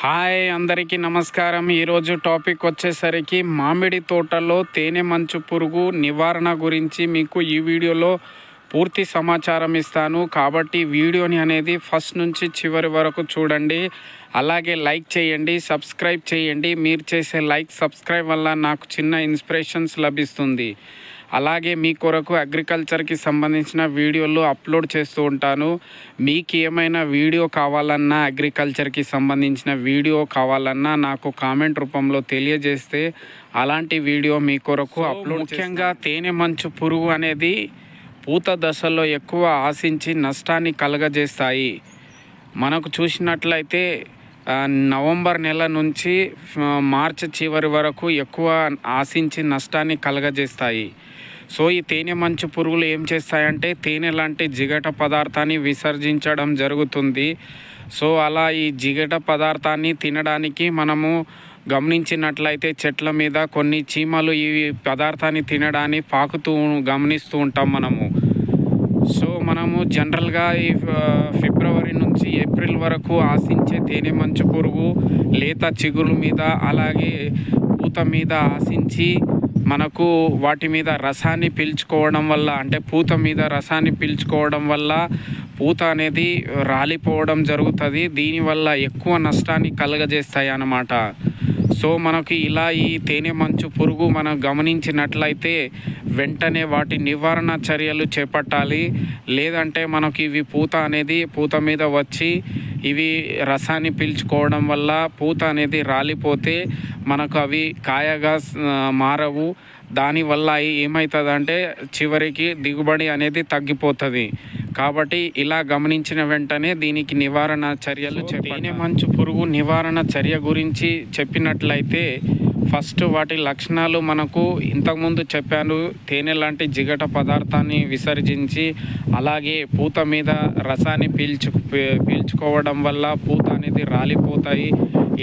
Hi అందరికీ నమస్కారం. ఈరోజు టాపిక్ వచ్చేసరికి మామిడి తోటలో తేనె మంచు పురుగు నివారణ గురించి మీకు ఈ వీడియోలో పూర్తి సమాచారం ఇస్తాను. కాబట్టి వీడియోని అనేది ఫస్ట్ నుంచి చివరి వరకు చూడండి. అలాగే లైక్ చేయండి, సబ్స్క్రైబ్ చేయండి. మీరు చేసే లైక్ సబ్స్క్రైబ్ వల్ల నాకు చిన్న ఇన్స్పిరేషన్స్ లభిస్తుంది. అలాగే మీ కొరకు అగ్రికల్చర్కి సంబంధించిన వీడియోలు అప్లోడ్ చేస్తూ ఉంటాను. మీకు ఏమైనా వీడియో కావాలన్నా, అగ్రికల్చర్కి సంబంధించిన వీడియో కావాలన్నా నాకు కామెంట్ రూపంలో తెలియజేస్తే అలాంటి వీడియో మీ కొరకు అప్లోడ్. ముఖ్యంగా తేనె మంచు పురుగు అనేది పూత దశలో ఎక్కువ ఆశించి నష్టాన్ని కలగజేస్తాయి. మనకు చూసినట్లయితే నవంబర్ నెల నుంచి మార్చి చివరి వరకు ఎక్కువ ఆశించి నష్టాన్ని కలగజేస్తాయి. సో ఈ తేనె మంచు పురుగులు ఏం చేస్తాయంటే తేనె లాంటి జిగట పదార్థాన్ని విసర్జించడం జరుగుతుంది. సో అలా ఈ జిగట పదార్థాన్ని తినడానికి మనము గమనించినట్లయితే చెట్ల మీద కొన్ని చీమలు ఈ పదార్థాన్ని తినడాన్ని పాకుతూ గమనిస్తూ ఉంటాం మనము. సో మనము జనరల్గా ఈ ఫిబ్రవరి నుంచి ఏప్రిల్ వరకు ఆశించే తేనె మంచు పురుగు లేత చిగురు మీద అలాగే పూత మీద ఆశించి మనకు వాటి మీద రసాన్ని పీల్చుకోవడం వల్ల, అంటే పూత మీద రసాన్ని పీల్చుకోవడం వల్ల పూత అనేది రాలిపోవడం జరుగుతుంది. దీనివల్ల ఎక్కువ నష్టాన్ని కలగజేస్తాయి అన్నమాట. సో మనకి ఇలా ఈ తేనె మంచు పురుగు మనం గమనించినట్లయితే వెంటనే వాటి నివారణ చర్యలు చేపట్టాలి. లేదంటే మనకి ఇవి పూత మీద వచ్చి ఇవి రసాన్ని పీల్చుకోవడం వల్ల పూత అనేది రాలిపోతే మనకు అవి కాయగా మారవు. దానివల్ల ఏమవుతుందంటే చివరికి దిగుబడి అనేది తగ్గిపోతుంది. కాబట్టి ఇలా గమనించిన వెంటనే దీనికి నివారణ చర్యలు తేనె మంచు పురుగు నివారణ చర్య గురించి చెప్పినట్లయితే ఫస్ట్ వాటి లక్షణాలు మనకు ఇంతకుముందు చెప్పాను. తేనె లాంటి జిగట పదార్థాన్ని విసర్జించి అలాగే పూత మీద రసాన్ని పీల్చుకోవడం వల్ల పూత అనేది రాలిపోతాయి.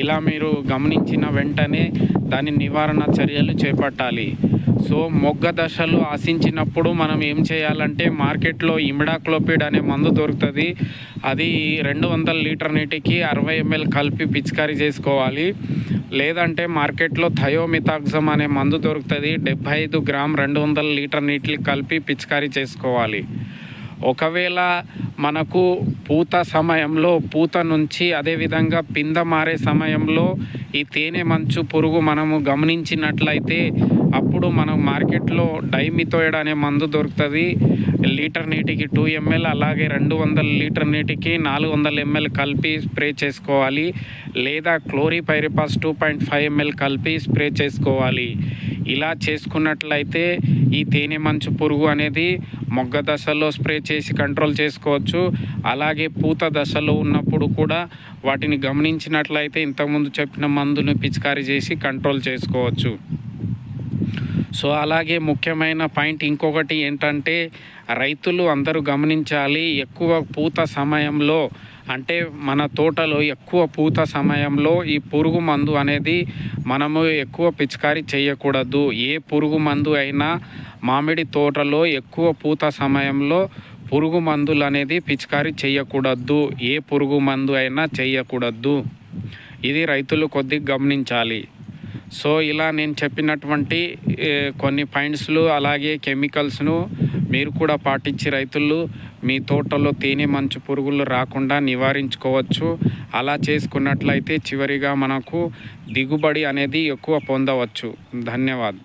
ఇలా మీరు గమనించిన వెంటనే దాని నివారణ చర్యలు చేపట్టాలి. సో మొగ్గ దశలో ఆశించినప్పుడు మనం ఏం చేయాలంటే మార్కెట్లో ఇమిడాక్లోపిడ్ అనే మందు దొరుకుతుంది. అది 200 లీటర్ నీటికి 60 ml కలిపి పిచికారీ చేసుకోవాలి. లేదంటే మార్కెట్లో థయోమితాక్సమ్ అనే మందు దొరుకుతుంది. 75 గ్రామ్ 200 లీటర్ నీటికి కలిపి పిచికారీ చేసుకోవాలి. ఒకవేళ మనకు పూత సమయంలో పూత నుంచి అదేవిధంగా పింద మారే సమయంలో ఈ తేనె మంచు పురుగు మనము గమనించినట్లయితే అప్పుడు మనం మార్కెట్లో డైమిథోయిడ్ అనే మందు దొరుకుతుంది. లీటర్ నీటికి 2 ml అలాగే 200 లీటర్ నీటికి 400 ml కలిపి స్ప్రే చేసుకోవాలి. లేదా క్లోరిపైరిపాస్ 2.5 ml కలిపి స్ప్రే చేసుకోవాలి. ఇలా చేసుకున్నట్లయితే ఈ తేనె మంచు పురుగు అనేది మొగ్గ దశలో స్ప్రే చేసి కంట్రోల్ చేసుకోవచ్చు. అలాగే పూత దశలో ఉన్నప్పుడు కూడా వాటిని గమనించినట్లయితే ఇంతకుముందు చెప్పిన మందును పిచికారీ చేసి కంట్రోల్ చేసుకోవచ్చు. సో అలాగే ముఖ్యమైన పాయింట్ ఇంకొకటి ఏంటంటే రైతులు అందరూ గమనించాలి. ఎక్కువ పూత సమయంలో, అంటే మన తోటలో ఎక్కువ పూత సమయంలో ఈ పురుగు మందు అనేది మనము ఎక్కువ పిచికారీ చేయకూడదు. ఏ పురుగు మందు అయినా మామిడి తోటలో ఎక్కువ పూత సమయంలో పురుగు మందులు అనేది పిచికారీ చేయకూడదు. ఏ పురుగు మందు అయినా చేయకూడదు. ఇది రైతులు కొద్దిగా గమనించాలి. సో ఇలా నేను చెప్పినటువంటి కొన్ని పాయింట్స్లు అలాగే కెమికల్స్ను మీరు కూడా పాటించి రైతులు మీ తోటలో తేనె మంచు పురుగులు రాకుండా నివారించుకోవచ్చు. అలా చేసుకున్నట్లయితే చివరిగా మనకు దిగుబడి అనేది ఎక్కువ పొందవచ్చు. ధన్యవాదాలు.